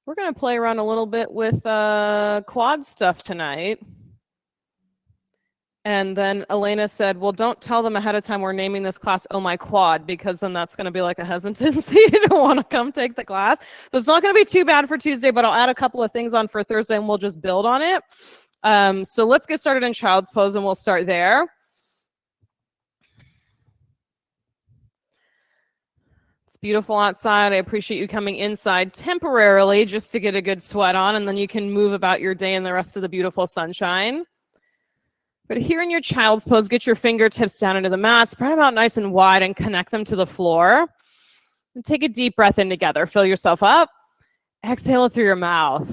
We're going to play around a little bit with quad stuff tonight. And then Elena said, well, don't tell them ahead of time we're naming this class Oh My Quad, because then that's going to be like a hesitancy to want to come take the class. So it's not going to be too bad for Tuesday, but I'll add a couple of things on for Thursday and we'll just build on it. So let's get started in child's pose and we'll start there. It's beautiful outside. I appreciate you coming inside temporarily just to get a good sweat on, and then you can move about your day in the rest of the beautiful sunshine. But here in your child's pose, get your fingertips down into the mat, spread them out nice and wide and connect them to the floor. And take a deep breath in together. Fill yourself up. Exhale it through your mouth.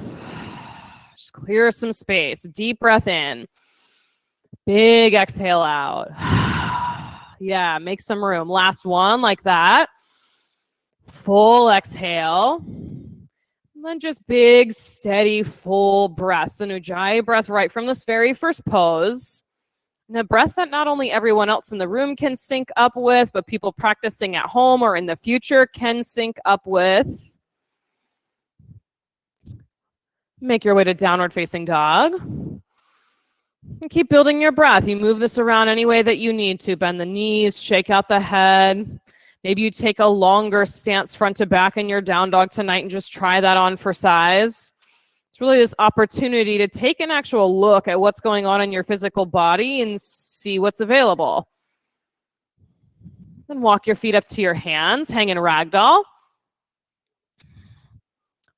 Just clear some space. Deep breath in. Big exhale out. Yeah, make some room. Last one like that. Full exhale. And then just big, steady, full breaths. An Ujjayi breath right from this very first pose. And a breath that not only everyone else in the room can sync up with, but people practicing at home or in the future can sync up with. Make your way to downward facing dog. And keep building your breath. You move this around any way that you need to. Bend the knees, shake out the head. Maybe you take a longer stance front to back in your down dog tonight and just try that on for size. It's really this opportunity to take an actual look at what's going on in your physical body and see what's available. Then walk your feet up to your hands, hang in ragdoll.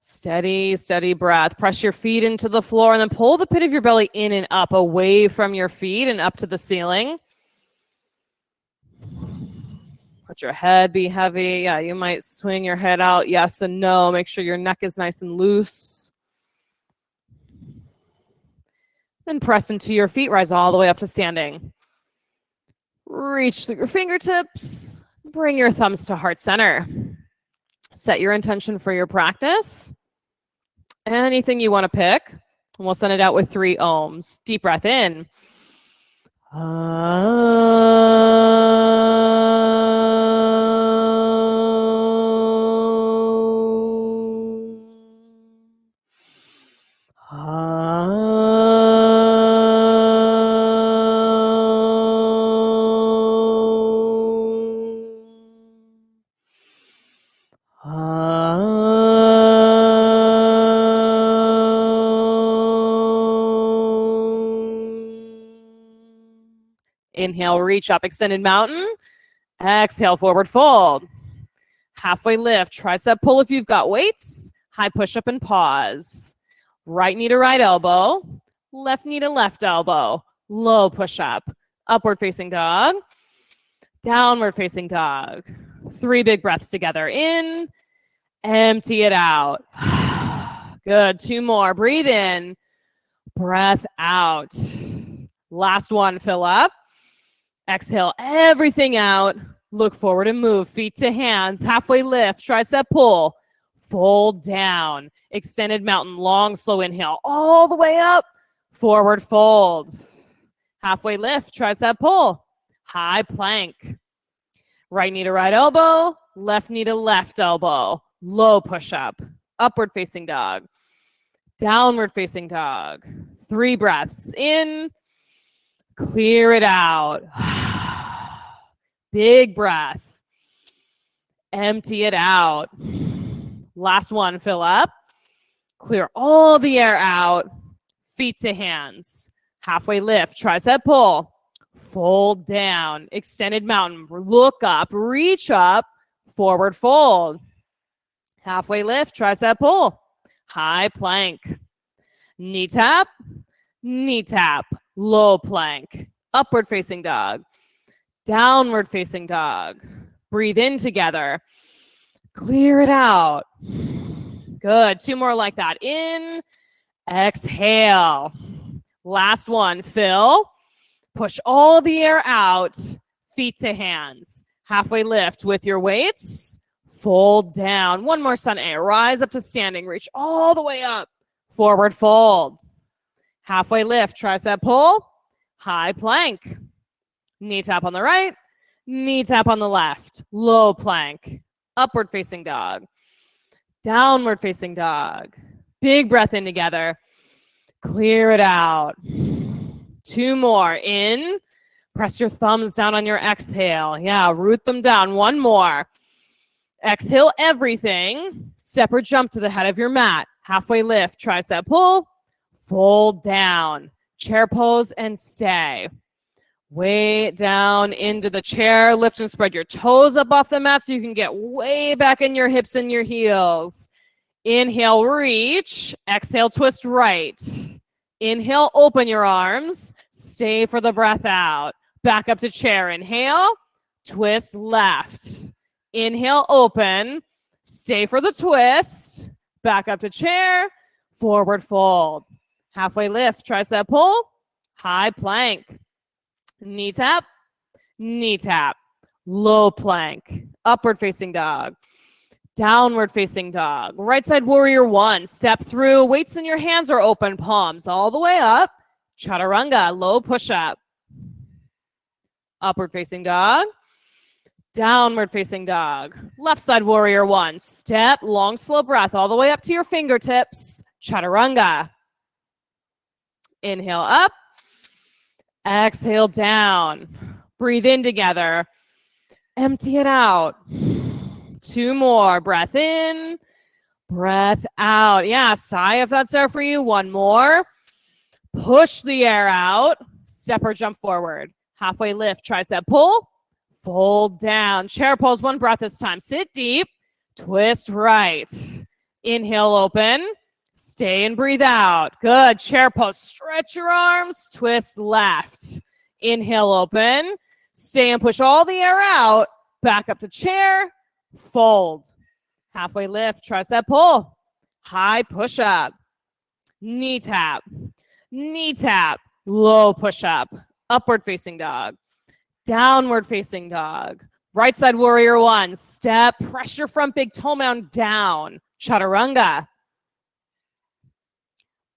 Steady, steady breath. Press your feet into the floor and then pull the pit of your belly in and up, away from your feet and up to the ceiling. Let your head be heavy. Yeah, you might swing your head out. Yes and no. Make sure your neck is nice and loose. Then press into your feet. Rise all the way up to standing. Reach through your fingertips. Bring your thumbs to heart center. Set your intention for your practice. Anything you want to pick. And we'll send it out with 3 ohms. Deep breath in. Inhale, reach up, extended mountain. Exhale, forward fold. Halfway lift, tricep pull if you've got weights. High push up and pause. Right knee to right elbow. Left knee to left elbow. Low push up. Upward facing dog. Downward facing dog. 3 big breaths together. In. Empty it out. Good. 2 more. Breathe in. Breath out. Last one. Fill up. Exhale everything out. Look forward and move. Feet to hands. Halfway lift. Tricep pull. Fold down. Extended mountain. Long, slow inhale. All the way up. Forward fold. Halfway lift. Tricep pull. High plank. Right knee to right elbow. Left knee to left elbow. Low push up. Upward facing dog. Downward facing dog. 3 breaths. In. Clear it out. Big breath. Empty it out. Last one, fill up. Clear all the air out. Feet to hands. Halfway lift, tricep pull. Fold down. Extended mountain. Look up, reach up. Forward fold. Halfway lift, tricep pull. High plank. Knee tap. Knee tap. Low plank. Upward facing dog. Downward facing dog. Breathe in together. Clear it out. Good. 2 more like that. In. Exhale. Last one. Fill. Push all the air out. Feet to hands. Halfway lift with your weights. Fold down. 1 more sun A. Rise up to standing. Reach all the way up. Forward fold. Halfway lift, tricep pull, high plank. Knee tap on the right, knee tap on the left. Low plank, upward facing dog. Downward facing dog. Big breath in together. Clear it out. 2 more. In. Press your thumbs down on your exhale. Yeah, root them down. 1 more. Exhale everything. Step or jump to the head of your mat. Halfway lift, tricep pull. Fold down. Chair pose and stay. Way down into the chair. Lift and spread your toes up off the mat so you can get way back in your hips and your heels. Inhale, reach. Exhale, twist right. Inhale, open your arms. Stay for the breath out. Back up to chair. Inhale, twist left. Inhale, open. Stay for the twist. Back up to chair. Forward fold. Halfway lift, tricep pull. High plank. Knee tap. Knee tap. Low plank. Upward facing dog. Downward facing dog. Right side warrior 1. Step through. Weights in your hands or open palms all the way up. Chaturanga. Low push up. Upward facing dog. Downward facing dog. Left side warrior 1. Step. Long slow breath all the way up to your fingertips. Chaturanga. Inhale up. Exhale down. Breathe in together. Empty it out. 2 more. Breath in. Breath out. Yeah, sigh if that's there for you. 1 more. Push the air out. Step or jump forward. Halfway lift. Tricep pull. Fold down. Chair pose. 1 breath this time. Sit deep. Twist right. Inhale, open. Stay and breathe out. Good. Chair pose. Stretch your arms. Twist left. Inhale, open. Stay and push all the air out. Back up to chair. Fold. Halfway lift. Tricep pull. High push up. Knee tap. Knee tap. Low push up. Upward facing dog. Downward facing dog. Right side warrior 1. Step. Press your front big toe mound down. Chaturanga.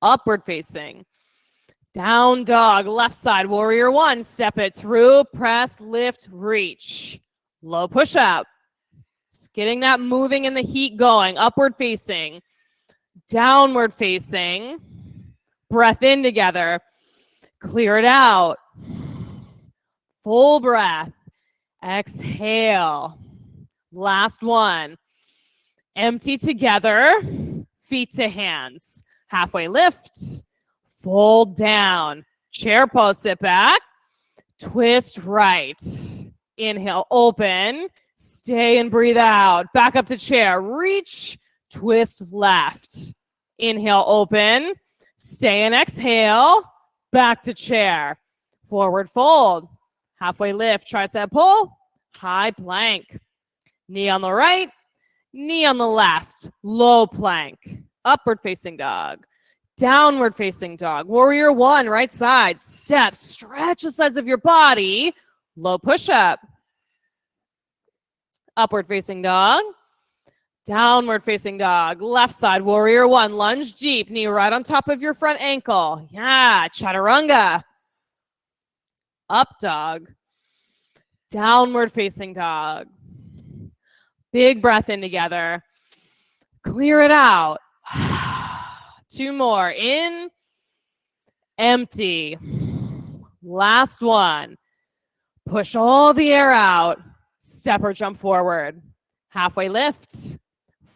Upward facing. Down dog. Left side warrior 1. Step it through. Press, lift, reach. Low push up. Just getting that moving and the heat going. Upward facing. Downward facing. Breath in together. Clear it out. Full breath. Exhale. Last one. Empty together. Feet to hands. Halfway lift. Fold down. Chair pose, sit back. Twist right. Inhale, open. Stay and breathe out. Back up to chair. Reach. Twist left. Inhale, open. Stay and exhale. Back to chair. Forward fold. Halfway lift. Tricep pull. High plank. Knee on the right. Knee on the left. Low plank. Upward facing dog. Downward facing dog. Warrior 1, right side. Step. Stretch the sides of your body. Low push up. Upward facing dog. Downward facing dog. Left side. Warrior 1. Lunge deep. Knee right on top of your front ankle. Yeah. Chaturanga. Up dog. Downward facing dog. Big breath in together. Clear it out. 2 more. In. Empty. Last one. Push all the air out. Step or jump forward. Halfway lift.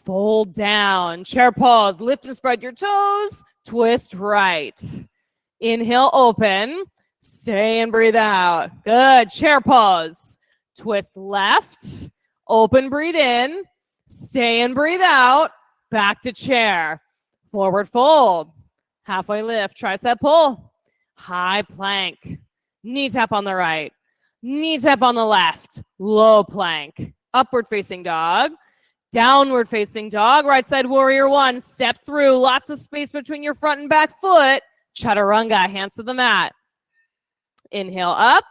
Fold down. Chair pose. Lift and spread your toes. Twist right. Inhale, open. Stay and breathe out. Good. Chair pose. Twist left. Open, breathe in. Stay and breathe out. Back to chair. Forward fold. Halfway lift. Tricep pull. High plank. Knee tap on the right. Knee tap on the left. Low plank. Upward facing dog. Downward facing dog. Right side warrior 1. Step through. Lots of space between your front and back foot. Chaturanga. Hands to the mat. Inhale up.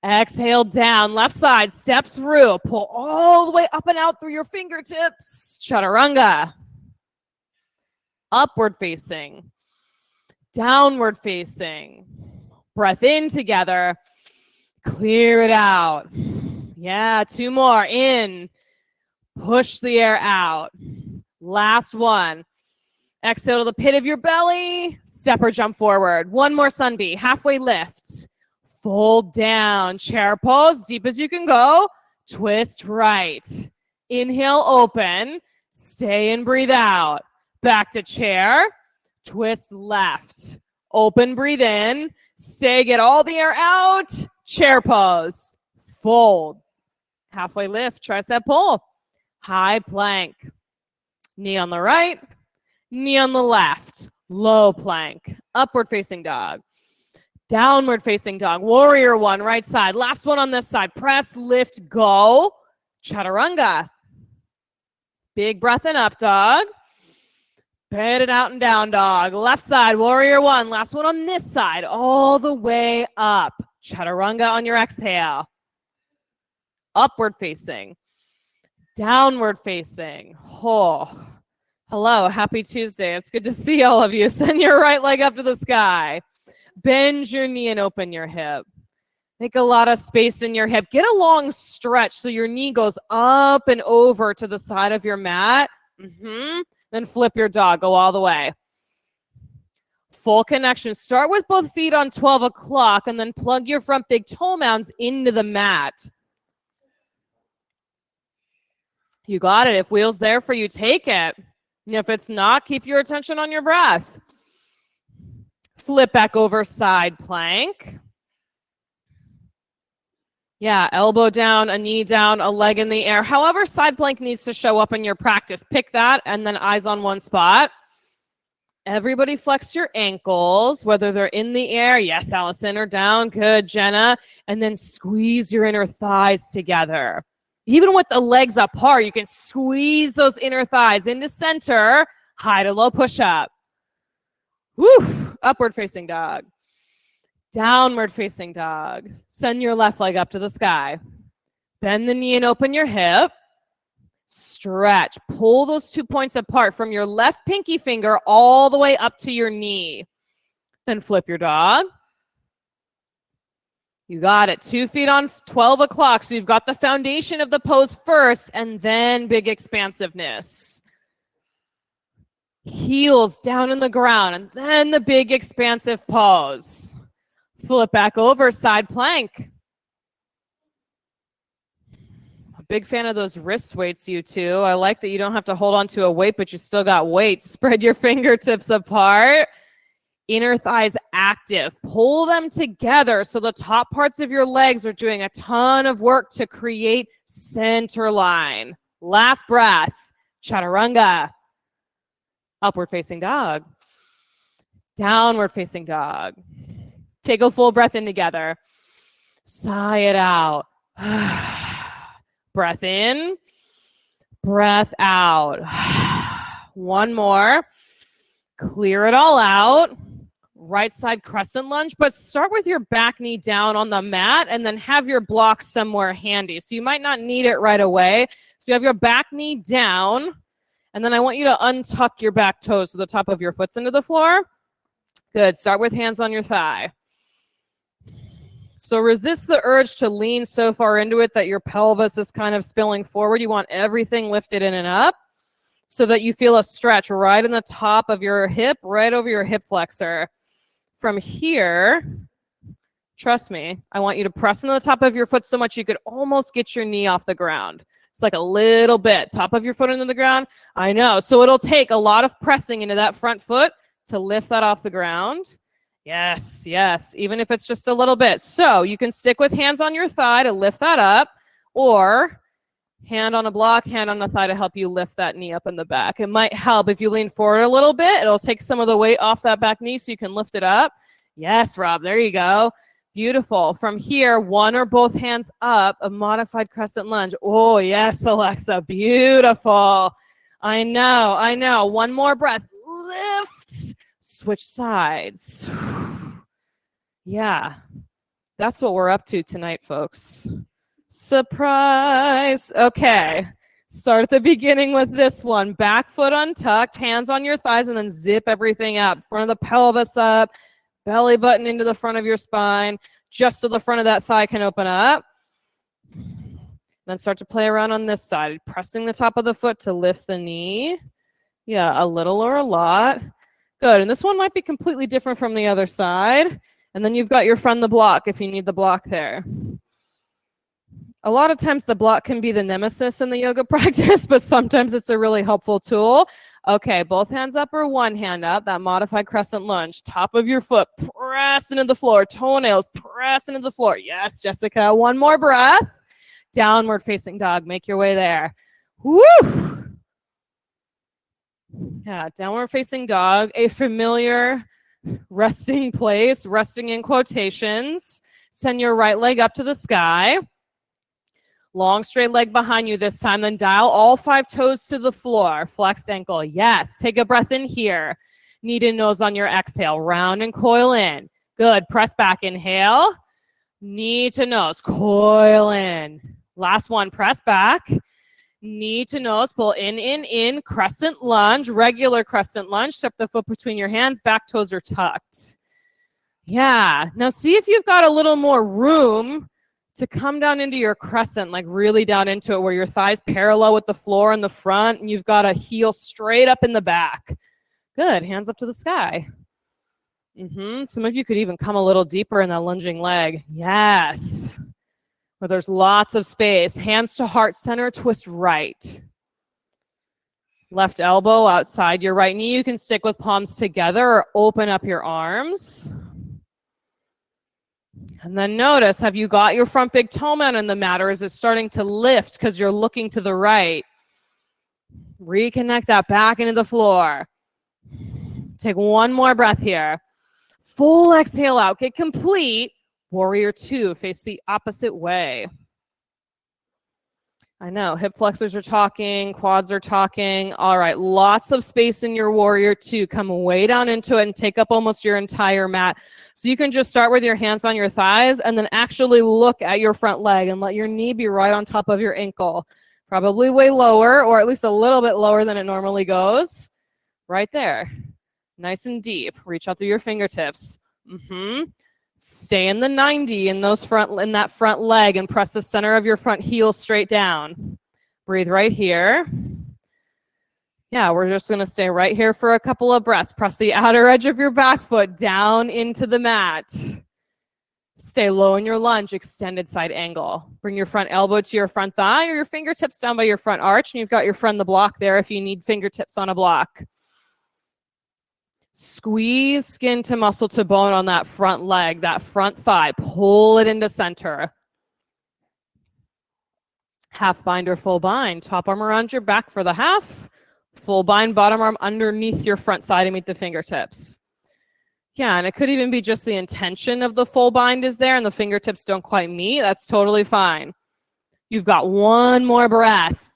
Exhale down. Left side. Step through. Pull all the way up and out through your fingertips. Chaturanga. Upward facing. Downward facing. Breath in together. Clear it out. Yeah, 2 more. In. Push the air out. Last one. Exhale to the pit of your belly. Step or jump forward. One more sun bee. Halfway lift. Fold down. Chair pose. Deep as you can go. Twist right. Inhale, open. Stay and breathe out. Back to chair. Twist left. Open, breathe in. Stay, get all the air out. Chair pose. Fold. Halfway lift. Tricep pull. High plank. Knee on the right. Knee on the left. Low plank. Upward facing dog. Downward facing dog. Warrior one, right side. Last one on this side. Press, lift, go. Chaturanga. Big breath in, up dog. Bend it out and down dog. Left side, warrior one. Last one on this side. All the way up. Chaturanga on your exhale. Upward facing. Downward facing. Oh. Hello, happy Tuesday. It's good to see all of you. Send your right leg up to the sky. Bend your knee and open your hip. Make a lot of space in your hip. Get a long stretch so your knee goes up and over to the side of your mat. Then flip your dog. Go all the way. Full connection. Start with both feet on 12 o'clock and then plug your front big toe mounds into the mat. You got it. If wheel's there for you, take it. If it's not, keep your attention on your breath. Flip back over side plank. Yeah, elbow down, a knee down, a leg in the air. However side plank needs to show up in your practice. Pick that and then eyes on one spot. Everybody flex your ankles, whether they're in the air. Yes, Allison, or down. Good, Jenna. And then squeeze your inner thighs together. Even with the legs apart, you can squeeze those inner thighs into center. High to low push-up. Woo! Upward facing dog. Downward facing dog. Send your left leg up to the sky. Bend the knee and open your hip. Stretch. Pull those 2 points apart from your left pinky finger all the way up to your knee. Then flip your dog. You got it. 2 feet on 12 o'clock. So you've got the foundation of the pose first and then big expansiveness. Heels down in the ground and then the big expansive pose. Flip back over, side plank. A big fan of those wrist weights, you two. I like that you don't have to hold on to a weight, but you still got weight. Spread your fingertips apart. Inner thighs active. Pull them together so the top parts of your legs are doing a ton of work to create center line. Last breath. Chaturanga. Upward facing dog. Downward facing dog. Take a full breath in together. Sigh it out. Breath in. Breath out. One more. Clear it all out. Right side crescent lunge, but start with your back knee down on the mat and then have your block somewhere handy. So you might not need it right away. So you have your back knee down, and then I want you to untuck your back toes so the top of your foot's into the floor. Good. Start with hands on your thigh. So resist the urge to lean so far into it that your pelvis is kind of spilling forward. You want everything lifted in and up so that you feel a stretch right in the top of your hip, right over your hip flexor. From here, trust me, I want you to press into the top of your foot so much you could almost get your knee off the ground. It's like a little bit. Top of your foot into the ground. I know. So it'll take a lot of pressing into that front foot to lift that off the ground. Yes, yes. Even if it's just a little bit. So you can stick with hands on your thigh to lift that up, or hand on a block, hand on the thigh to help you lift that knee up in the back. It might help if you lean forward a little bit. It'll take some of the weight off that back knee so you can lift it up. Yes, Rob, there you go. Beautiful. From here, one or both hands up, a modified crescent lunge. Oh, yes, Alexa, beautiful. I know, I know. One more breath. Lift. Switch sides. Yeah, that's what we're up to tonight, folks. Surprise. Okay. Start at the beginning with this one. Back foot untucked, hands on your thighs, and then zip everything up. Front of the pelvis up, belly button into the front of your spine, just so the front of that thigh can open up. Then start to play around on this side, pressing the top of the foot to lift the knee. Yeah, a little or a lot. Good. And this one might be completely different from the other side. And then you've got your friend the block if you need the block there. A lot of times the block can be the nemesis in the yoga practice, but sometimes it's a really helpful tool. Okay, both hands up or one hand up, that modified crescent lunge. Top of your foot, press into the floor. Toenails, press into the floor. Yes, Jessica, one more breath. Downward facing dog, make your way there. Woo! Yeah, downward facing dog, a familiar resting place, resting in quotations. Send your right leg up to the sky. Long straight leg behind you this time, then dial all 5 toes to the floor. Flexed ankle, yes. Take a breath in here. Knee to nose on your exhale. Round and coil in. Good, press back, inhale. Knee to nose, coil in. Last one, press back. Knee to nose, pull in, crescent lunge, regular crescent lunge. Step the foot between your hands, back toes are tucked. Yeah, now see if you've got a little more room to come down into your crescent, like really down into it where your thighs parallel with the floor in the front and you've got a heel straight up in the back. Good, hands up to the sky. Some of you could even come a little deeper in that lunging leg. Yes. Where there's lots of space. Hands to heart center, twist right. Left elbow outside your right knee. You can stick with palms together or open up your arms. And then notice, have you got your front big toe mound in the mat, or is it starting to lift because you're looking to the right? Reconnect that back into the floor. Take one more breath here. Full exhale out. Get complete. Warrior 2, face the opposite way. I know, hip flexors are talking, quads are talking. All right, lots of space in your Warrior 2. Come way down into it and take up almost your entire mat. So you can just start with your hands on your thighs and then actually look at your front leg and let your knee be right on top of your ankle. Probably way lower, or at least a little bit lower than it normally goes. Right there. Nice and deep. Reach out through your fingertips. Stay in the 90 in that front leg and press the center of your front heel straight down. Breathe right here. Yeah, we're just going to stay right here for a couple of breaths. Press the outer edge of your back foot down into the mat. Stay low in your lunge, extended side angle. Bring your front elbow to your front thigh or your fingertips down by your front arch, and you've got your friend the block there if you need fingertips on a block. Squeeze skin to muscle to bone on that front leg, that front thigh. Pull it into center. Half bind or full bind. Top arm around your back for the half. Full bind, bottom arm underneath your front thigh to meet the fingertips. Yeah, and it could even be just the intention of the full bind is there and the fingertips don't quite meet. That's totally fine. You've got one more breath.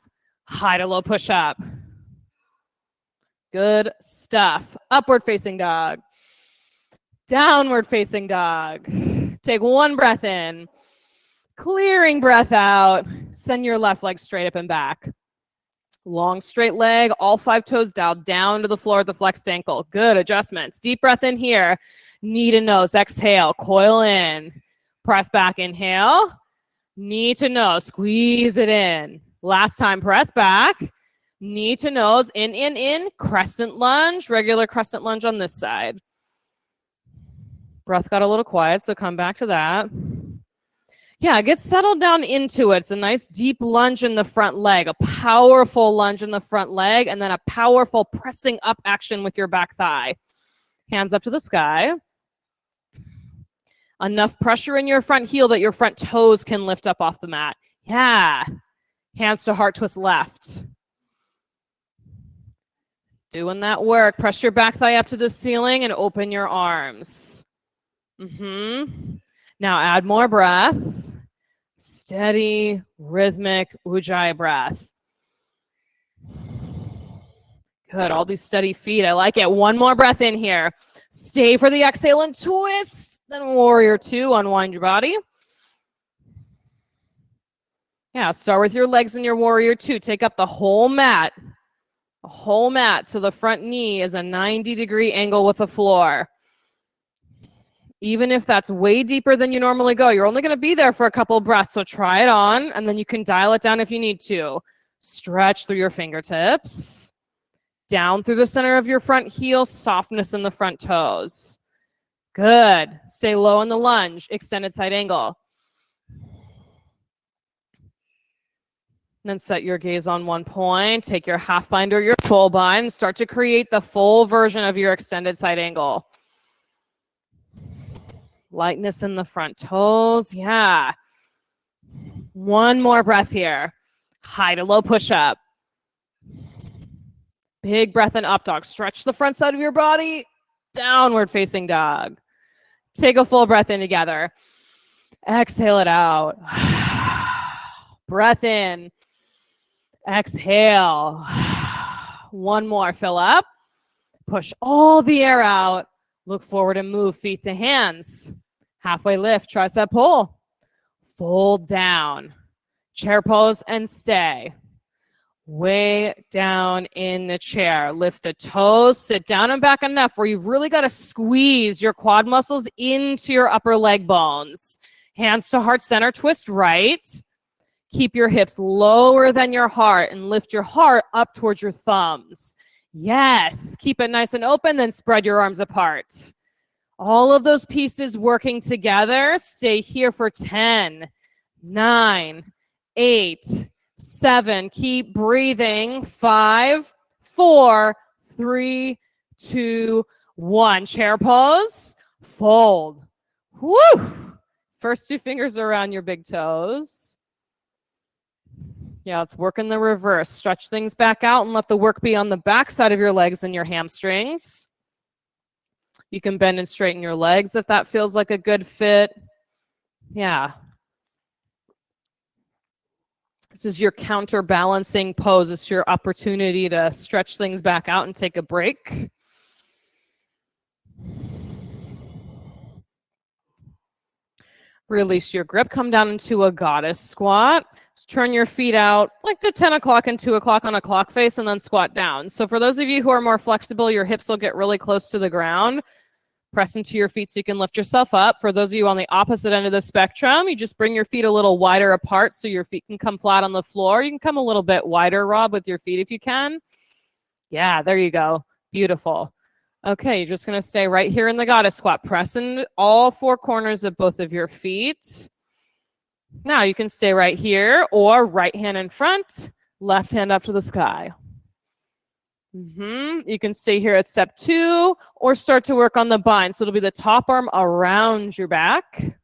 High to low push up. Good stuff. Upward facing dog. Downward facing dog. Take one breath in. Clearing breath out. Send your left leg straight up and back. Long straight leg, all 5 toes dialed down to the floor at the flexed ankle. Good adjustments. Deep breath in here. Knee to nose. Exhale. Coil in. Press back. Inhale. Knee to nose. Squeeze it in. Last time. Press back. Knee to nose, in, crescent lunge, regular crescent lunge on this side. Breath got a little quiet, so come back to that. Yeah, get settled down into it. It's a nice deep lunge in the front leg, a powerful lunge in the front leg, and then a powerful pressing up action with your back thigh. Hands up to the sky. Enough pressure in your front heel that your front toes can lift up off the mat. Yeah. Hands to heart twist left. Doing that work. Press your back thigh up to the ceiling and open your arms. Now add more breath. Steady, rhythmic, ujjayi breath. Good. All these steady feet. I like it. One more breath in here. Stay for the exhale and twist. Then Warrior 2. Unwind your body. Yeah, start with your legs in your Warrior 2. Take up the whole mat. The whole mat, so the front knee is a 90-degree angle with the floor. Even if that's way deeper than you normally go, you're only going to be there for a couple of breaths, so try it on, and then you can dial it down if you need to. Stretch through your fingertips. Down through the center of your front heel, softness in the front toes. Good. Stay low in the lunge, extended side angle. And then set your gaze on one point. Take your half bind or your full bind. Start to create the full version of your extended side angle. Lightness in the front toes. Yeah. One more breath here. High to low push-up. Big breath in up dog. Stretch the front side of your body. Downward facing dog. Take a full breath in together. Exhale it out. Breath in. Exhale. One more. Fill up. Push all the air out. Look forward and move feet to hands. Halfway lift, tricep pull. Fold down. Chair pose and stay. Way down in the chair. Lift the toes, sit down and back enough where you've really got to squeeze your quad muscles into your upper leg bones. Hands to heart center, twist right. Keep your hips lower than your heart and lift your heart up towards your thumbs. Yes, keep it nice and open, then spread your arms apart. All of those pieces working together. Stay here for 10, 9, 8, 7. Keep breathing. 5, 4, 3, 2, 1. Chair pose. Fold. Woo! First 2 fingers around your big toes. Yeah, let's work in the reverse. Stretch things back out and let the work be on the back side of your legs and your hamstrings. You can bend and straighten your legs if that feels like a good fit. Yeah. This is your counterbalancing pose. It's your opportunity to stretch things back out and take a break. Release your grip. Come down into a goddess squat. Turn your feet out like to 10 o'clock and 2 o'clock on a clock face and then squat down. So for those of you who are more flexible, your hips will get really close to the ground. Press into your feet so you can lift yourself up. For those of you on the opposite end of the spectrum, you just bring your feet a little wider apart so your feet can come flat on the floor. You can come a little bit wider, Rob, with your feet if you can. Yeah, there you go. Beautiful. Okay, you're just going to stay right here in the goddess squat. Press in all 4 corners of both of your feet. Now you can stay right here or right hand in front, left hand up to the sky. You can stay here at step 2 or start to work on the bind. So it'll be the top arm around your back.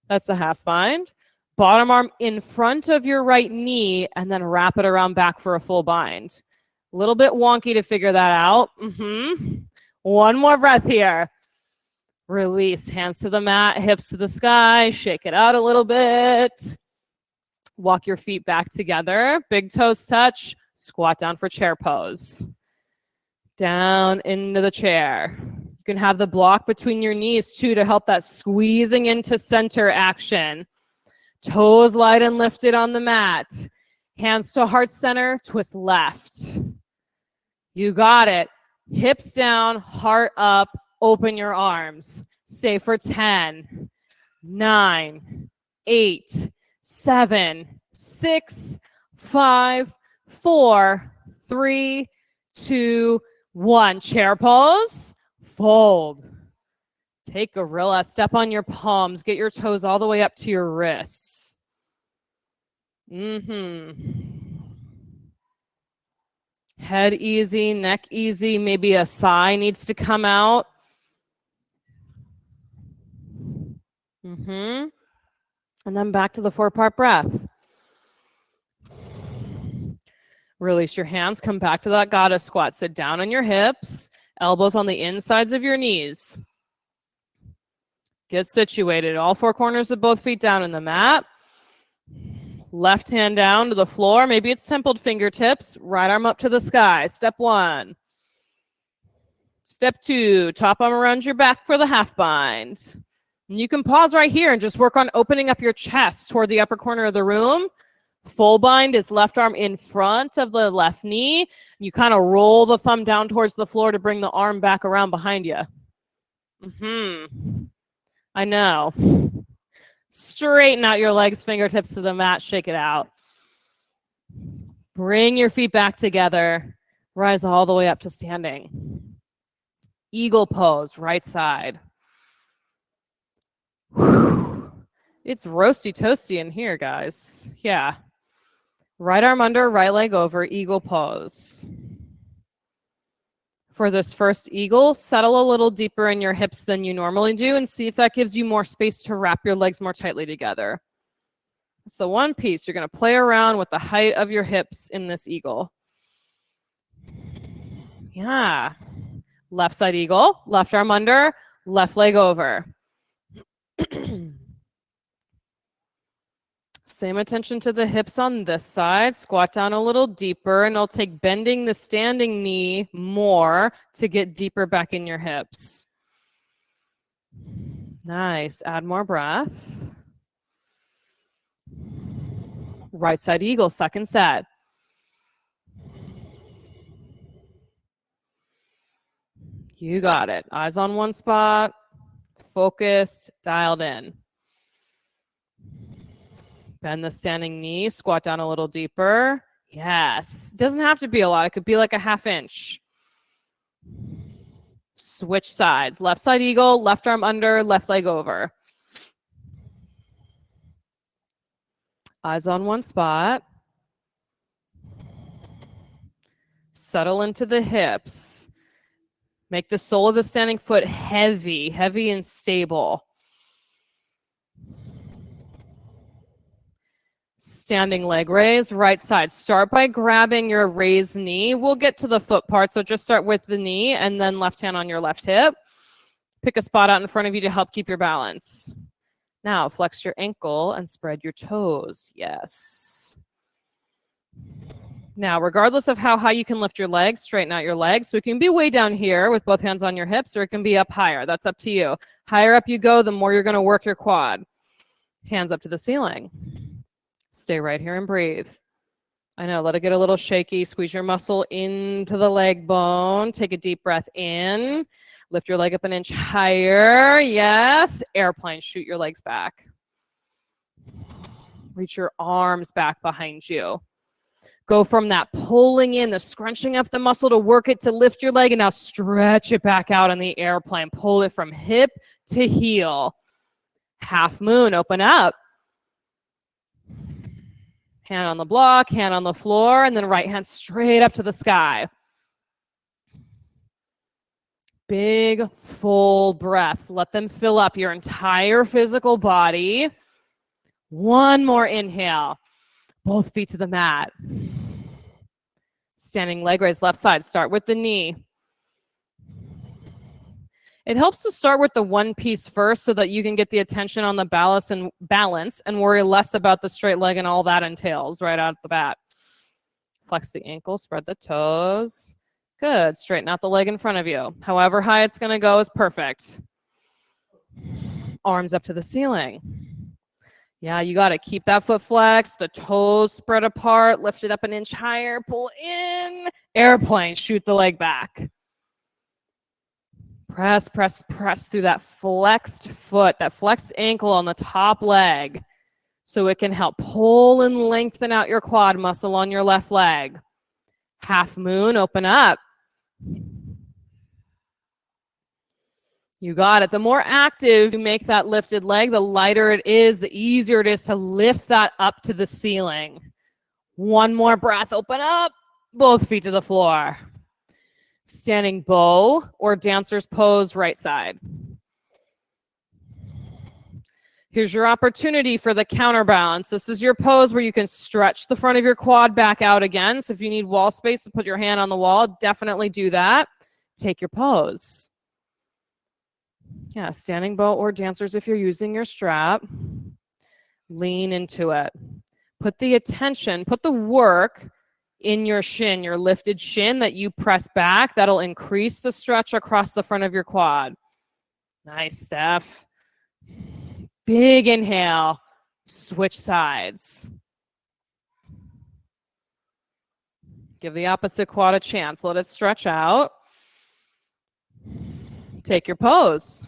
That's a half bind. Bottom arm in front of your right knee and then wrap it around back for a full bind. A little bit wonky to figure that out. One more breath here. Release, hands to the mat, hips to the sky. Shake it out a little bit. Walk your feet back together. Big toes touch. Squat down for chair pose. Down into the chair. You can have the block between your knees too to help that squeezing into center action. Toes light and lifted on the mat. Hands to heart center, twist left. You got it. Hips down, heart up, open your arms. Stay for 10, 9, 8, 7, 6, 5, 4, 3, 2, 1. Chair pose, fold. Take gorilla, step on your palms, get your toes all the way up to your wrists. Head easy, neck easy, maybe a sigh needs to come out. And then back to the 4-part breath. Release your hands, come back to that goddess squat. Sit down on your hips, elbows on the insides of your knees. Get situated. All 4 corners of both feet down in the mat. Left hand down to the floor. Maybe it's templed fingertips. Right arm up to the sky. Step 1. Step 2, top arm around your back for the half bind. And you can pause right here and just work on opening up your chest toward the upper corner of the room. Full bind is left arm in front of the left knee. You kind of roll the thumb down towards the floor to bring the arm back around behind you. I know. Straighten out your legs, fingertips to the mat, shake it out. Bring your feet back together. Rise all the way up to standing. Eagle pose, right side. Whew. It's roasty toasty in here, guys. Yeah. Right arm under, right leg over, eagle pose. For this first eagle, settle a little deeper in your hips than you normally do and see if that gives you more space to wrap your legs more tightly together. So one piece, you're going to play around with the height of your hips in this eagle. Yeah. Left side eagle, left arm under, left leg over. Same attention to the hips on this side. Squat down a little deeper, and it'll take bending the standing knee more to get deeper back in your hips. Nice. Add more breath. Right side eagle, second set. You got it. Eyes on one spot, focused, dialed in. Bend the standing knee, squat down a little deeper. Yes. Doesn't have to be a lot. It could be like a ½ inch. Switch sides. Left side eagle, left arm under, left leg over. Eyes on one spot. Settle into the hips. Make the sole of the standing foot heavy, heavy and stable. Standing leg raise, right side. Start by grabbing your raised knee. We'll get to the foot part, so just start with the knee and then left hand on your left hip. Pick a spot out in front of you to help keep your balance. Now, flex your ankle and spread your toes. Yes. Now, regardless of how high you can lift your legs, straighten out your legs. So it can be way down here with both hands on your hips, or it can be up higher. That's up to you. Higher up you go, the more you're going to work your quad. Hands up to the ceiling. Stay right here and breathe. I know, let it get a little shaky. Squeeze your muscle into the leg bone. Take a deep breath in. Lift your leg up an inch higher. Yes. Airplane, shoot your legs back. Reach your arms back behind you. Go from that pulling in, the scrunching up the muscle to work it to lift your leg, and now stretch it back out in the airplane. Pull it from hip to heel. Half moon, open up. Hand on the block, hand on the floor, and then right hand straight up to the sky. Big, full breaths. Let them fill up your entire physical body. One more inhale. Both feet to the mat. Standing leg raise, left side. Start with the knee. It helps to start with the one piece first so that you can get the attention on the balance and worry less about the straight leg and all that entails right out the bat. Flex the ankle, spread the toes. Good. Straighten out the leg in front of you. However high it's going to go is perfect. Arms up to the ceiling. Yeah, you got to keep that foot flexed, the toes spread apart, lift it up an inch higher, pull in, airplane, shoot the leg back. Press, press, press through that flexed foot, that flexed ankle on the top leg so it can help pull and lengthen out your quad muscle on your left leg. Half moon, open up. You got it. The more active you make that lifted leg, the lighter it is, the easier it is to lift that up to the ceiling. One more breath, open up, both feet to the floor. Standing bow or dancer's pose, right side. Here's your opportunity for the counterbalance. This is your pose where you can stretch the front of your quad back out again. So if you need wall space to put your hand on the wall, definitely do that. Take your pose. Yeah, standing bow or dancers if you're using your strap. Lean into it. Put the attention, put the work in your shin, your lifted shin that you press back. That'll increase the stretch across the front of your quad. Nice, Steph. Big inhale. Switch sides. Give the opposite quad a chance. Let it stretch out. Take your pose.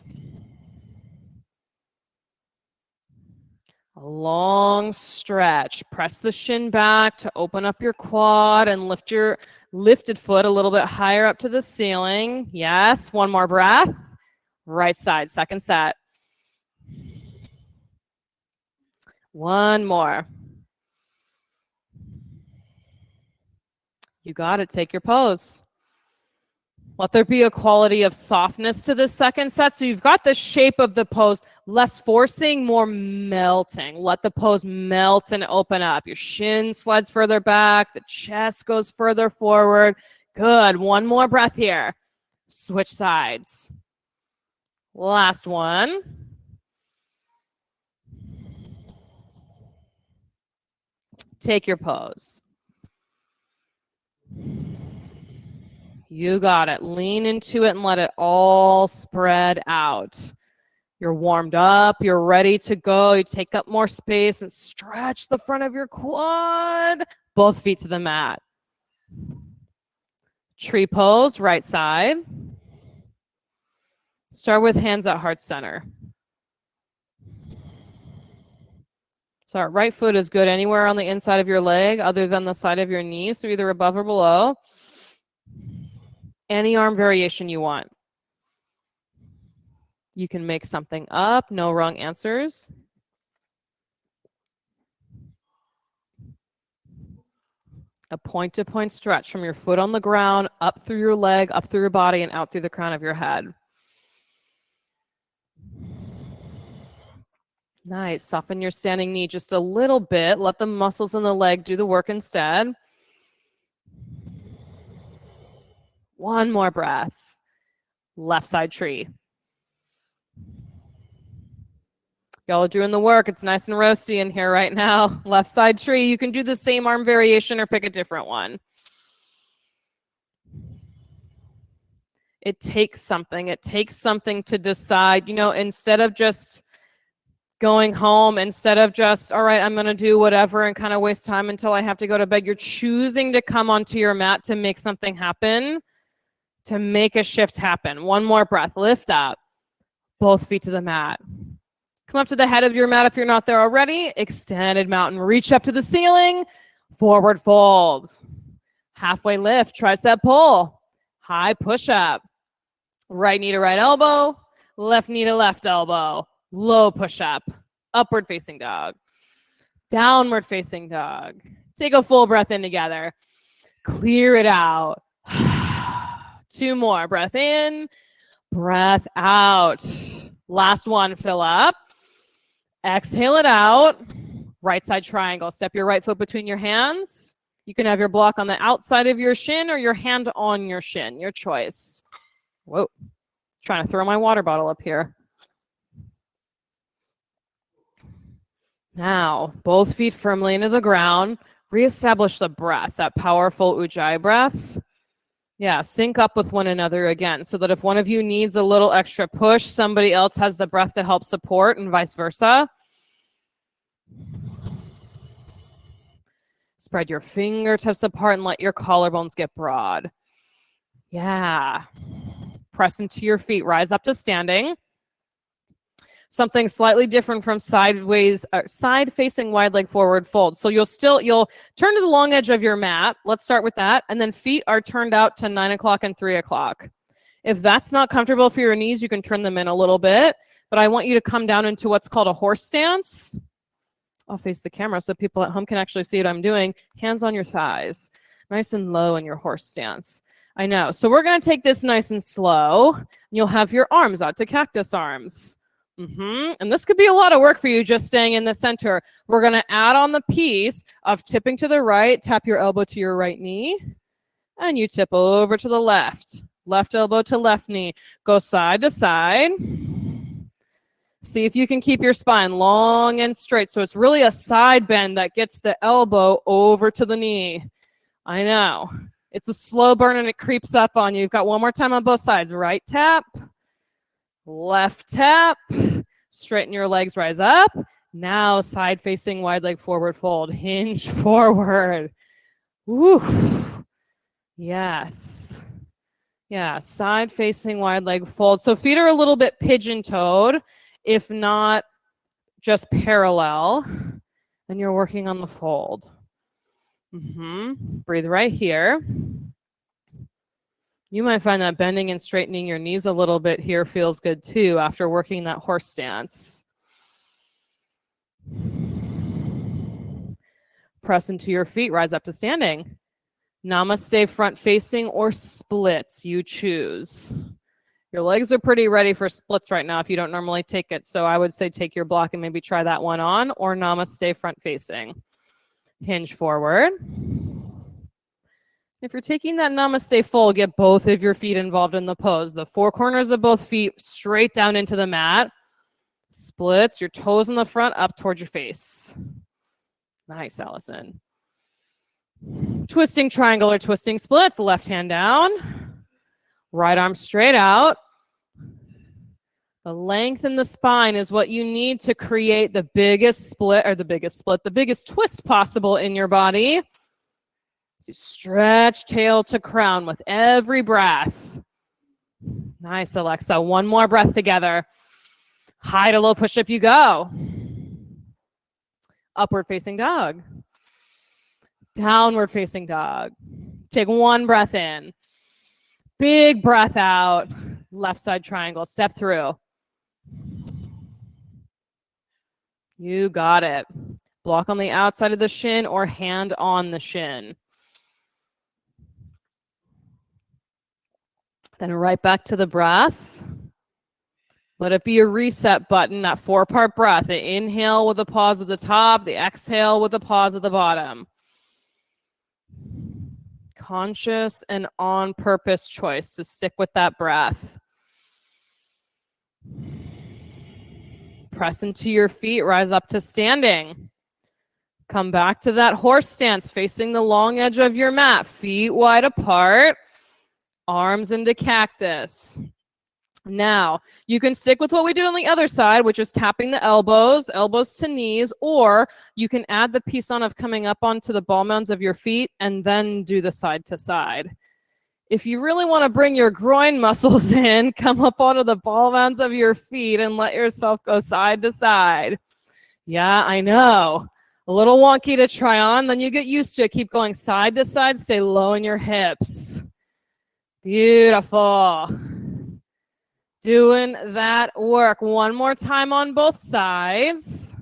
A long stretch. Press the shin back to open up your quad and lift your lifted foot a little bit higher up to the ceiling. Yes, one more breath. Right side, second set. One more. You got it. Take your pose. Let there be a quality of softness to this second set. So you've got the shape of the pose, less forcing, more melting. Let the pose melt and open up. Your shin slides further back. The chest goes further forward. Good. One more breath here. Switch sides. Last one. Take your pose. You got it. Lean into it and let it all spread out. You're warmed up. You're ready to go. You take up more space and stretch the front of your quad. Both feet to the mat. Tree pose, right side. Start with hands at heart center. So our right foot is good anywhere on the inside of your leg other than the side of your knee, so either above or below. Any arm variation you want. You can make something up, no wrong answers. A point-to-point stretch from your foot on the ground, up through your leg, up through your body, and out through the crown of your head. Nice. Soften your standing knee just a little bit. Let the muscles in the leg do the work instead. One more breath. Left side tree. Y'all are doing the work. It's nice and roasty in here right now. Left side tree. You can do the same arm variation or pick a different one. It takes something. It takes something to decide, you know, instead of just going home, instead of just, all right, I'm going to do whatever and kind of waste time until I have to go to bed. You're choosing to come onto your mat to make something happen, to make a shift happen. One more breath. Lift up. Both feet to the mat. Come up to the head of your mat if you're not there already. Extended mountain. Reach up to the ceiling. Forward fold. Halfway lift. Tricep pull. High push up. Right knee to right elbow. Left knee to left elbow. Low push up. Upward facing dog. Downward facing dog. Take a full breath in together. Clear it out. Two more. Breath in. Breath out. Last one. Fill up. Exhale it out. Right side triangle. Step your right foot between your hands. You can have your block on the outside of your shin or your hand on your shin. Your choice. Whoa. Trying to throw my water bottle up here. Now, both feet firmly into the ground. Reestablish the breath, that powerful Ujjayi breath. Yeah, sync up with one another again so that if one of you needs a little extra push, somebody else has the breath to help support and vice versa. Spread your fingertips apart and let your collarbones get broad. Yeah. Press into your feet. Rise up to standing. Something slightly different from sideways, side-facing wide leg forward fold. So you'll turn to the long edge of your mat. Let's start with that. And then feet are turned out to 9 o'clock and 3 o'clock. If that's not comfortable for your knees, you can turn them in a little bit. But I want you to come down into what's called a horse stance. I'll face the camera so people at home can actually see what I'm doing. Hands on your thighs. Nice and low in your horse stance. I know. So we're going to take this nice and slow. You'll have your arms out to cactus arms. And this could be a lot of work for you just staying in the center. We're going to add on the piece of tipping to the right, tap your elbow to your right knee, and you tip over to the left. Left elbow to left knee. Go side to side. See if you can keep your spine long and straight. So it's really a side bend that gets the elbow over to the knee. I know. It's a slow burn and it creeps up on you. You've got one more time on both sides. Right tap. Left tap, straighten your legs, rise up. Now side facing wide leg forward fold, hinge forward. Woo. Yes. Yeah, side facing wide leg fold. So feet are a little bit pigeon toed, if not just parallel, and you're working on the fold. Breathe right here. You might find that bending and straightening your knees a little bit here feels good too after working that horse stance. Press into your feet, rise up to standing. Namaste front facing or splits, you choose. Your legs are pretty ready for splits right now if you don't normally take it. So I would say take your block and maybe try that one on, or namaste front facing. Hinge forward. If you're taking that namaste fold, get both of your feet involved in the pose. The four corners of both feet straight down into the mat. Splits, your toes in the front up towards your face. Nice, Allison. Twisting triangle or twisting splits. Left hand down. Right arm straight out. The length in the spine is what you need to create the biggest split, or the biggest twist possible in your body. So stretch tail to crown with every breath. Nice, Alexa. One more breath together. High to low push-up you go. Upward facing dog. Downward facing dog. Take one breath in. Big breath out. Left side triangle. Step through. You got it. Block on the outside of the shin or hand on the shin. Then right back to the breath. Let it be a reset button, that 4-part breath. The inhale with a pause at the top, the exhale with a pause at the bottom. Conscious and on purpose choice to stick with that breath. Press into your feet, rise up to standing. Come back to that horse stance, facing the long edge of your mat, feet wide apart, arms into cactus. Now, you can stick with what we did on the other side, which is tapping the elbows, elbows to knees, or you can add the piece on of coming up onto the ball mounds of your feet and then do the side to side. If you really want to bring your groin muscles in, come up onto the ball mounds of your feet and let yourself go side to side. Yeah, I know. A little wonky to try on, then you get used to it. Keep going side to side, stay low in your hips. Beautiful. Doing that work. One more time on both sides.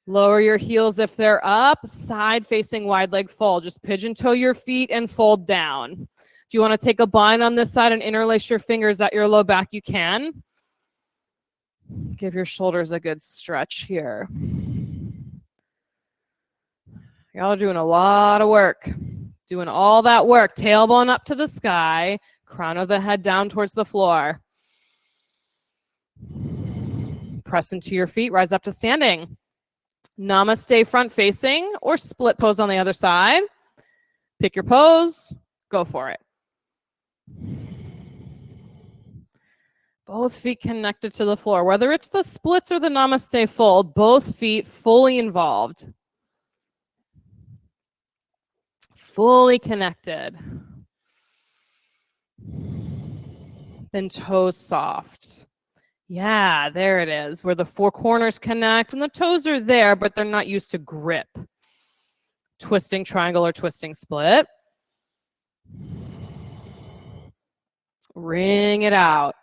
Lower your heels if they're up. Side facing wide leg fold. Just pigeon toe your feet and fold down. Do you want to take a bind on this side and interlace your fingers at your low back? You can. Give your shoulders a good stretch here. Y'all are doing a lot of work. Doing all that work. Tailbone up to the sky. Crown of the head down towards the floor. Press into your feet. Rise up to standing. Namaste front facing or split pose on the other side. Pick your pose. Go for it. Both feet connected to the floor. Whether it's the splits or the namaste fold, both feet fully involved. Fully connected. Then toes soft. Yeah, there it is, where the four corners connect and the toes are there, but they're not used to grip. Twisting triangle or twisting split. Wring it out.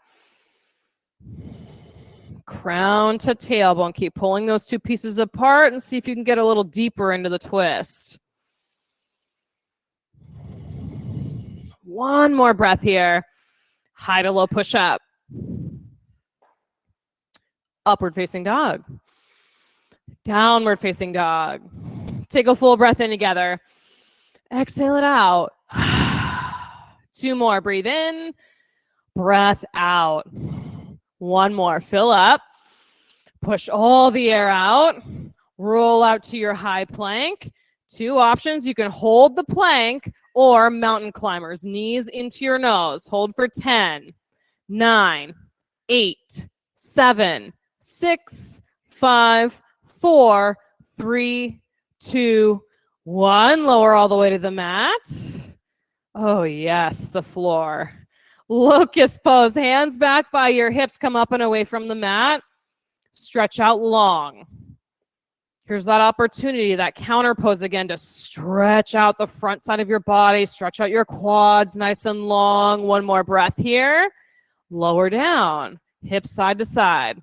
Crown to tailbone. Keep pulling those two pieces apart and see if you can get a little deeper into the twist. One more breath here. High to low push up. Upward facing dog. Downward facing dog. Take a full breath in together. Exhale it out. 2 more. Breathe in. Breath out. 1 more. Fill up. Push all the air out. Roll out to your high plank. 2 options. You can hold the plank or mountain climbers. Knees into your nose. Hold for 10, 9, 8, 7, 6, 5, 4, 3, 2, 1. Lower all the way to the mat. Oh, yes, the floor. Locus pose. Hands back by your hips. Come up and away from the mat. Stretch out long. Here's that opportunity, that counter pose again, to stretch out the front side of your body, stretch out your quads nice and long. One more breath here. Lower down, hips side to side.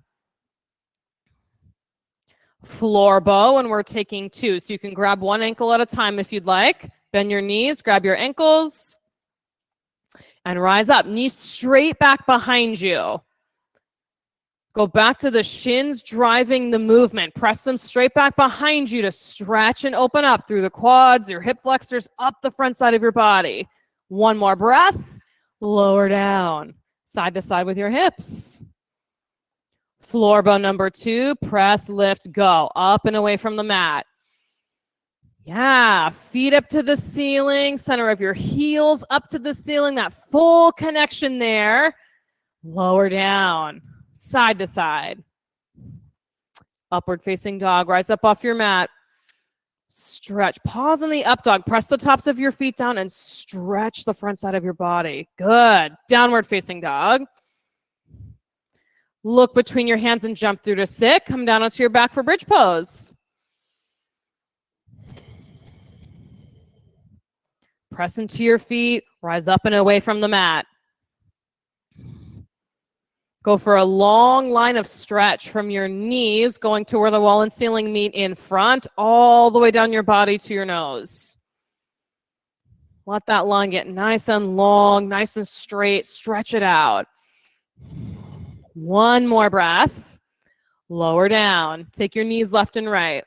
Floor bow, and we're taking 2. So you can grab one ankle at a time if you'd like. Bend your knees, grab your ankles, and rise up. Knees straight back behind you. Go back to the shins driving the movement. Press them straight back behind you to stretch and open up through the quads, your hip flexors, up the front side of your body. One more breath. Lower down, side to side with your hips. Floor bow number 2. Press, lift, go. Up and away from the mat. Yeah, feet up to the ceiling, center of your heels up to the ceiling, that full connection there. Lower down, side to side. Upward facing dog, rise up off your mat. Stretch, pause in the up dog, press the tops of your feet down and stretch the front side of your body. Good. Downward facing dog. Look between your hands and jump through to sit. Come down onto your back for bridge pose. Press into your feet, rise up and away from the mat. Go for a long line of stretch from your knees, going to where the wall and ceiling meet in front, all the way down your body to your nose. Let that line get nice and long, nice and straight. Stretch it out. One more breath. Lower down. Take your knees left and right.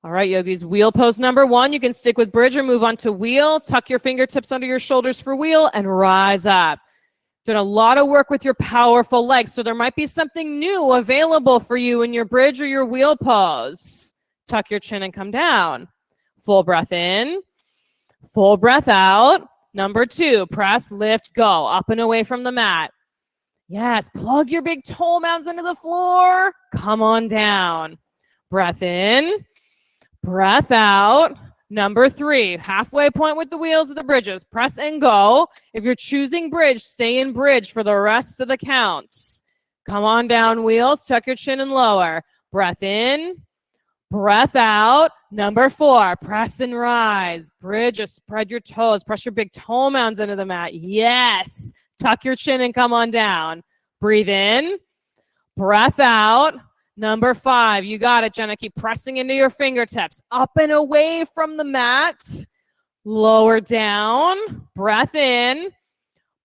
All right, yogis, wheel pose number 1. You can stick with bridge or move on to wheel. Tuck your fingertips under your shoulders for wheel and rise up. Done a lot of work with your powerful legs, so there might be something new available for you in your bridge or your wheel pose. Tuck your chin and come down. Full breath in. Full breath out. Number 2, press, lift, go. Up and away from the mat. Yes, plug your big toe mounds into the floor. Come on down. Breath in. Breath out. Number 3, halfway point with the wheels of the bridges. Press and go. If you're choosing bridge, stay in bridge for the rest of the counts. Come on down, wheels. Tuck your chin and lower. Breath in. Breath out. Number 4, press and rise. Bridge, just spread your toes. Press your big toe mounds into the mat. Yes. Tuck your chin and come on down. Breathe in. Breath out. Number 5, you got it, Jenna. Keep pressing into your fingertips. Up and away from the mat. Lower down. Breath in.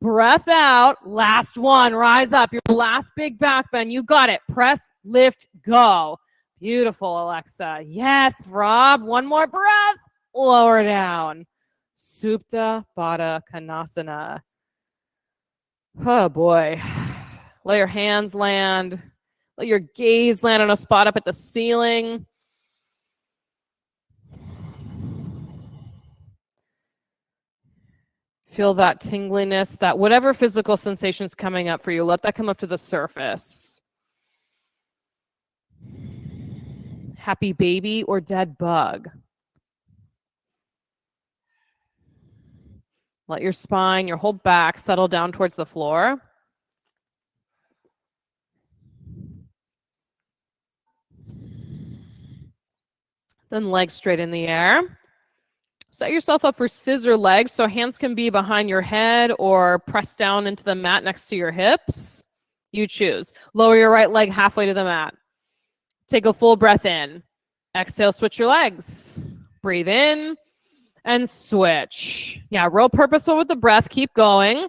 Breath out. Last one. Rise up. Your last big back bend. You got it. Press, lift, go. Beautiful, Alexa. Yes, Rob. One more breath. Lower down. Supta Baddha Konasana. Oh, boy. Let your hands land. Let your gaze land on a spot up at the ceiling. Feel that tingliness, that whatever physical sensation is coming up for you, let that come up to the surface. Happy baby or dead bug. Let your spine, your whole back settle down towards the floor. Then legs straight in the air. Set yourself up for scissor legs, so hands can be behind your head or press down into the mat next to your hips. You choose. Lower your right leg halfway to the mat. Take a full breath in. Exhale, switch your legs. Breathe in and switch. Yeah, real purposeful with the breath. Keep going.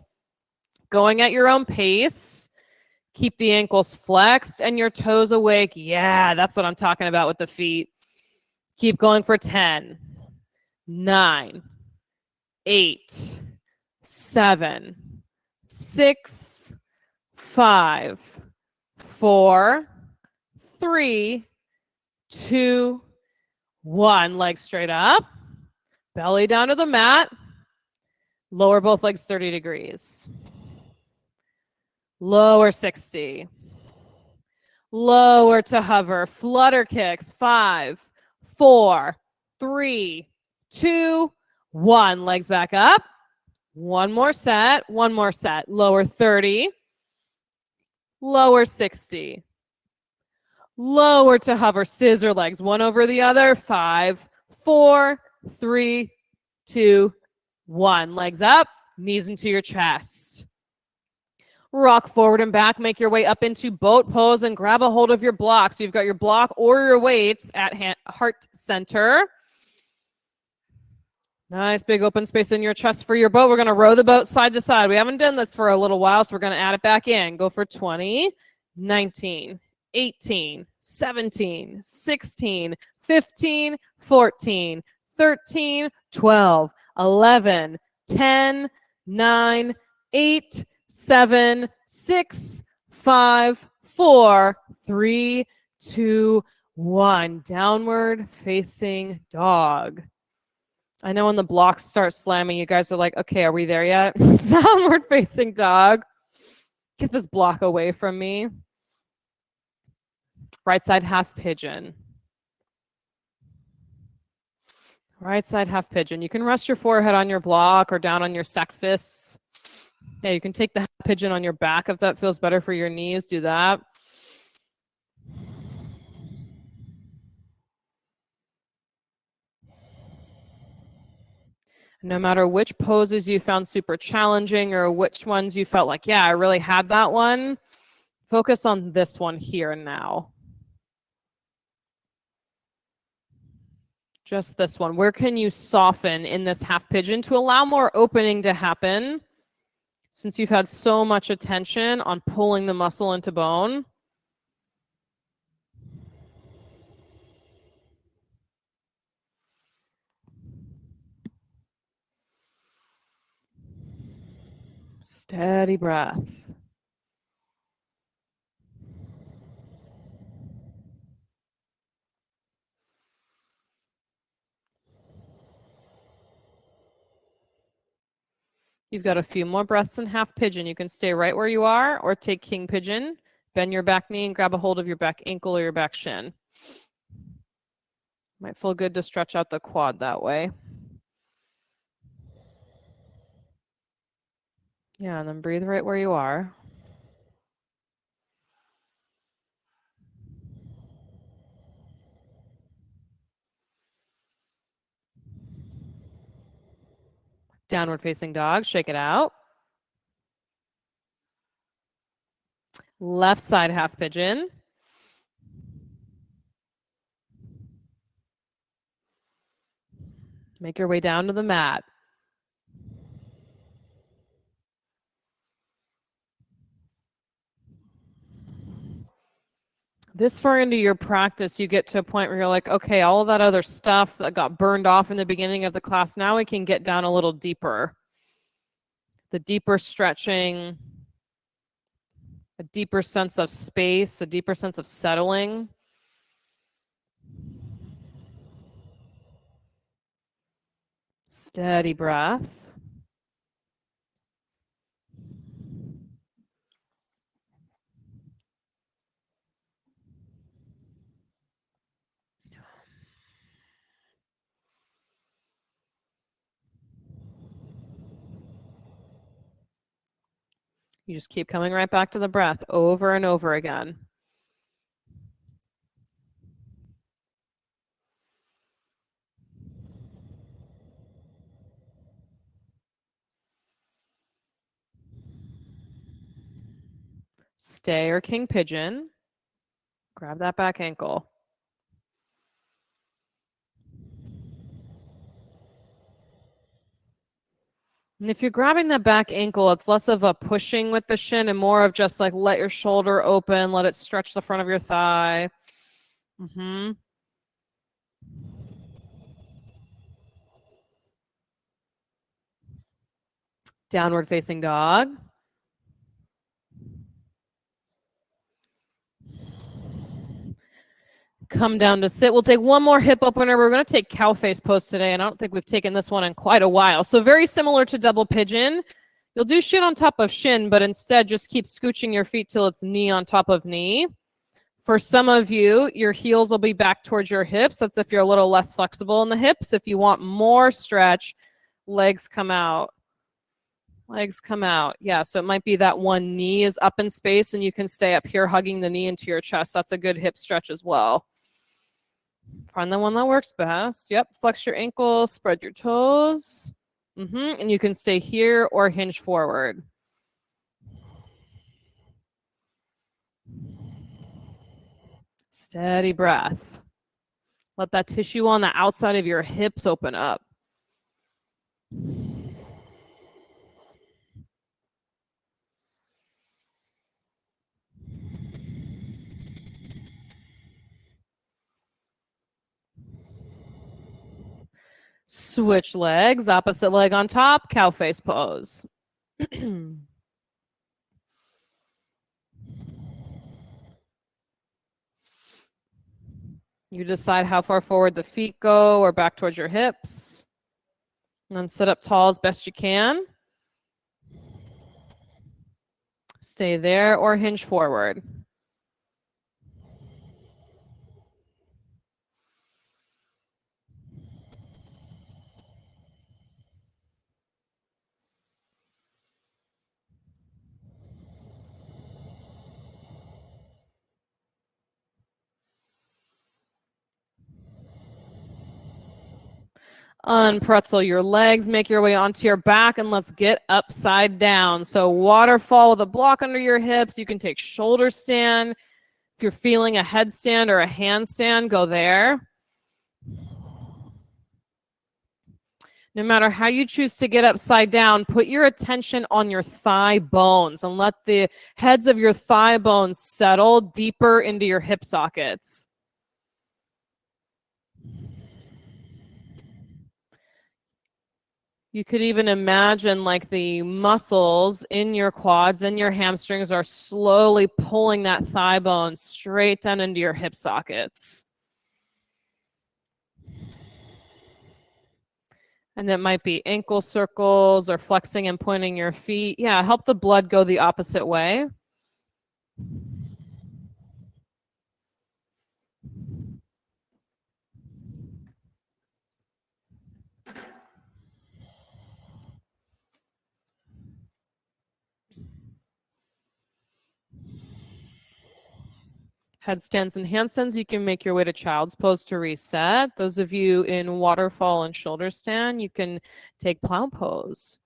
Going at your own pace. Keep the ankles flexed and your toes awake. Yeah, that's what I'm talking about with the feet. Keep going for 10, 9, 8, 7, 6, 5, 4, 3, 2, 1. Legs straight up. Belly down to the mat. Lower both legs 30 degrees. Lower 60. Lower to hover. Flutter kicks. 5, 4, 3, 2, 1. Legs back up. One more set. One more set. Lower 30. lower 60. Lower to hover, scissor legs, one over the other. 5, 4, 3, 2, 1. Legs up, knees into your chest. Rock forward and back, make your way up into boat pose and grab a hold of your block. So you've got your block or your weights at heart center. Nice big open space in your chest for your boat. We're going to row the boat side to side. We haven't done this for a little while, so we're going to add it back in. Go for 20, 19, 18, 17, 16, 15, 14, 13, 12, 11, 10, 9, 8, 7, 6, 5, 4, 3, 2, 1. Downward facing dog. I know when the blocks start slamming, you guys are like, okay, are we there yet? Downward facing dog. Get this block away from me. Right side half pigeon. Right side half pigeon. You can rest your forehead on your block or down on your stacked fists. Yeah, you can take the half pigeon on your back if that feels better for your knees. Do that. No matter which poses you found super challenging or which ones you felt like, yeah, I really had that one, focus on this one here and now. Just this one. Where can you soften in this half pigeon to allow more opening to happen? Since you've had so much attention on pulling the muscle into bone. Steady breath. You've got a few more breaths in half pigeon. You can stay right where you are or take king pigeon. Bend your back knee and grab a hold of your back ankle or your back shin. Might feel good to stretch out the quad that way. Yeah, and then breathe right where you are. Downward facing dog, shake it out. Left side half pigeon. Make your way down to the mat. This far into your practice, you get to a point where you're like, okay, all of that other stuff that got burned off in the beginning of the class, now we can get down a little deeper. The deeper stretching, a deeper sense of space, a deeper sense of settling. Steady breath. You just keep coming right back to the breath over and over again. Stay or king pigeon. Grab that back ankle. And if you're grabbing that back ankle, it's less of a pushing with the shin and more of just like let your shoulder open, let it stretch the front of your thigh. Downward facing dog. Come down to sit. We'll take one more hip opener. We're going to take cow face pose today, and I don't think we've taken this one in quite a while. So very similar to double pigeon. You'll do shin on top of shin, but instead just keep scooching your feet till it's knee on top of knee. For some of you, your heels will be back towards your hips. That's if you're a little less flexible in the hips. If you want more stretch, legs come out. Legs come out. Yeah, so it might be that one knee is up in space and you can stay up here hugging the knee into your chest. That's a good hip stretch as well. Find the one that works best. Yep, flex your ankles, spread your toes. And you can stay here or hinge forward. Steady breath. Let that tissue on the outside of your hips open up. Switch legs, opposite leg on top, cow face pose. You decide how far forward the feet go or back towards your hips. And then sit up tall as best you can. Stay there or hinge forward. Unpretzel your legs, make your way onto your back, and let's get upside down. So waterfall with a block under your hips. You can take shoulder stand. If you're feeling a headstand or a handstand, go there. No matter how you choose to get upside down, put your attention on your thigh bones and let the heads of your thigh bones settle deeper into your hip sockets. You could even imagine like the muscles in your quads and your hamstrings are slowly pulling that thigh bone straight down into your hip sockets. And that might be ankle circles or flexing and pointing your feet. Yeah, help the blood go the opposite way. Headstands and handstands, you can make your way to child's pose to reset. Those of you in waterfall and shoulder stand, you can take plow pose.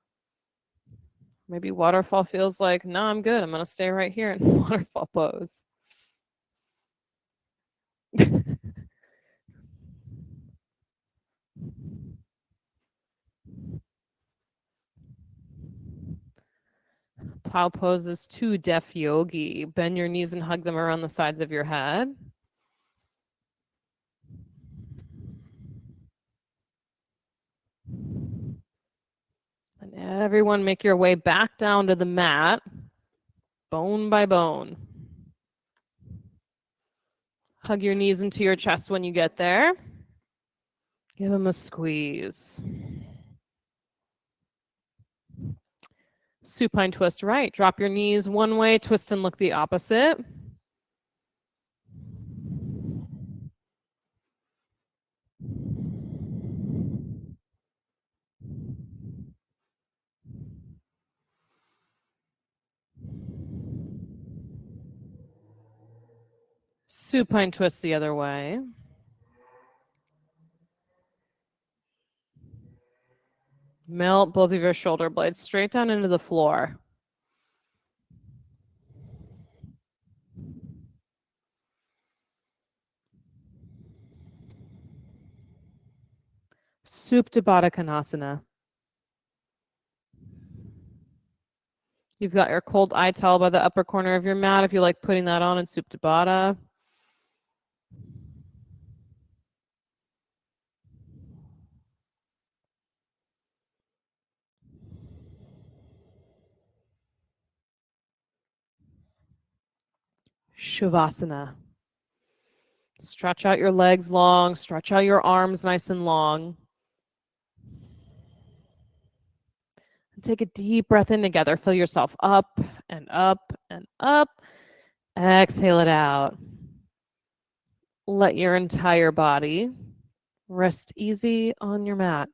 Maybe waterfall feels like, no, I'm good. I'm going to stay right here in waterfall pose. Plow pose is too deaf yogi. Bend your knees and hug them around the sides of your head. And everyone make your way back down to the mat, bone by bone. Hug your knees into your chest when you get there. Give them a squeeze. Supine twist right. Drop your knees one way, twist and look the opposite. Supine twist the other way. Melt both of your shoulder blades straight down into the floor. Tabata Savasana. You've got your cold eye towel by the upper corner of your mat if you like putting that on in Tabata. Shavasana. Stretch out your legs long, stretch out your arms nice and long. And take a deep breath in together. Fill yourself up and up and up. Exhale it out. Let your entire body rest easy on your mat.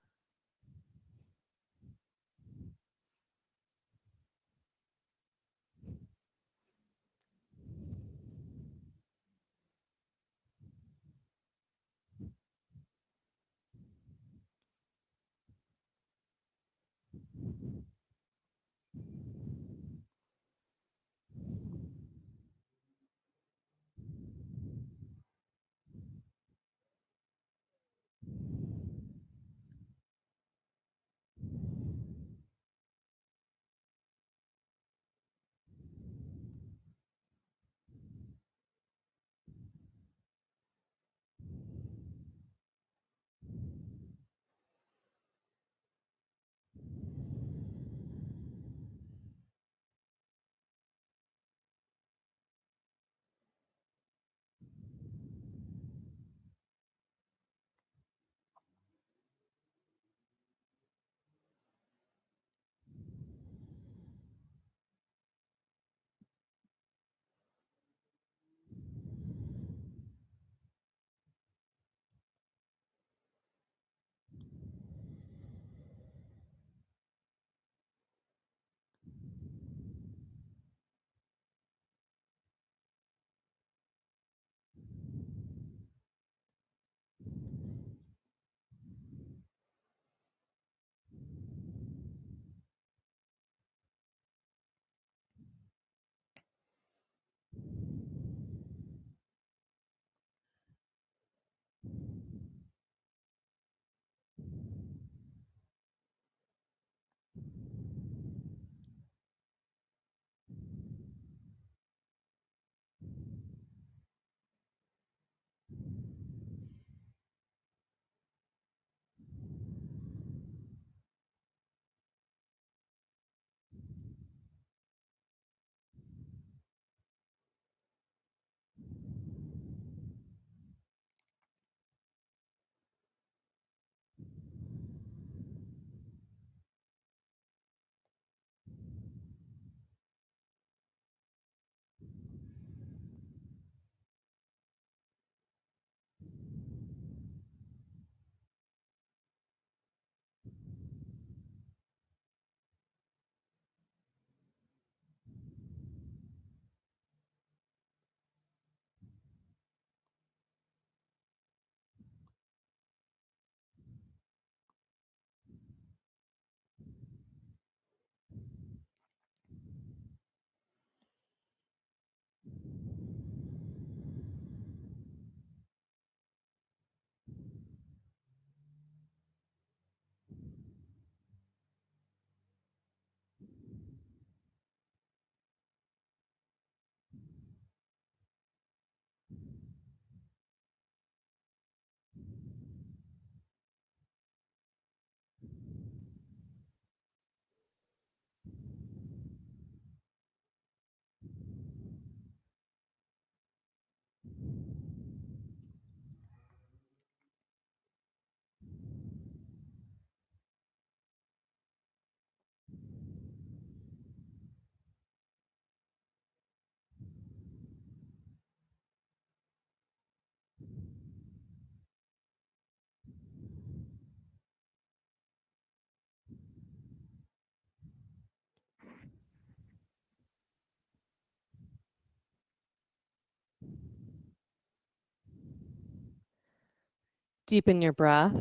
Deepen your breath.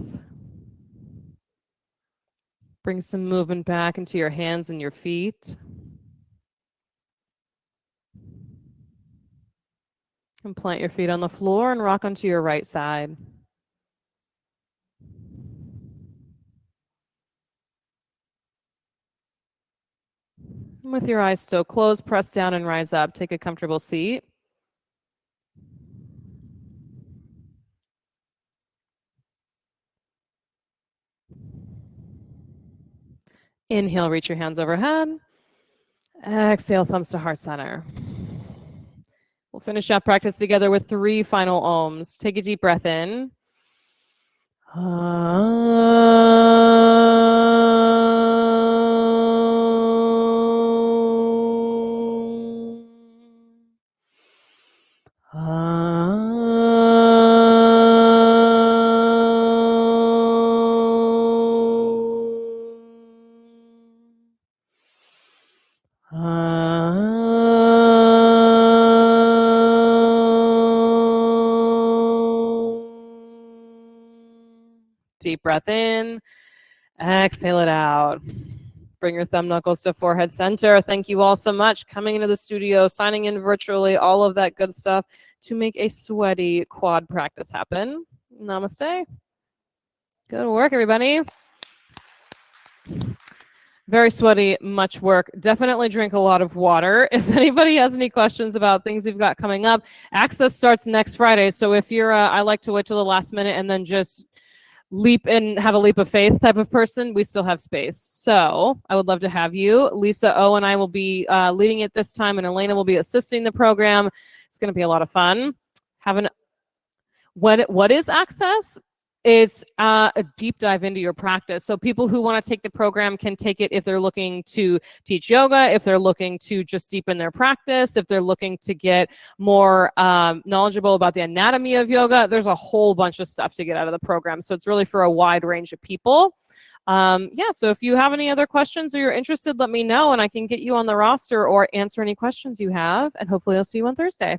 Bring some movement back into your hands and your feet. And plant your feet on the floor and rock onto your right side. With your eyes still closed, press down and rise up. Take a comfortable seat. Inhale, reach your hands overhead. Exhale, thumbs to heart center. We'll finish up practice together with 3 final ohms. Take a deep breath in. Deep breath in. Exhale it out. Bring your thumb knuckles to forehead center. Thank you all so much coming into the studio, signing in virtually, all of that good stuff to make a sweaty quad practice happen. Namaste. Good work, everybody. Very sweaty, much work. Definitely drink a lot of water. If anybody has any questions about things we've got coming up, access starts next Friday. So if you're, I like to wait till the last minute and then just leap and have a leap of faith type of person, we still have space. So I would love to have you. Lisa O and I will be leading it this time, and Elena will be assisting the program. It's going to be a lot of fun. What is access? It's a deep dive into your practice. So people who want to take the program can take it if they're looking to teach yoga, if they're looking to just deepen their practice, if they're looking to get more knowledgeable about the anatomy of yoga. There's a whole bunch of stuff to get out of the program. So it's really for a wide range of people. Yeah, so if you have any other questions or you're interested, let me know and I can get you on the roster or answer any questions you have. And hopefully I'll see you on Thursday.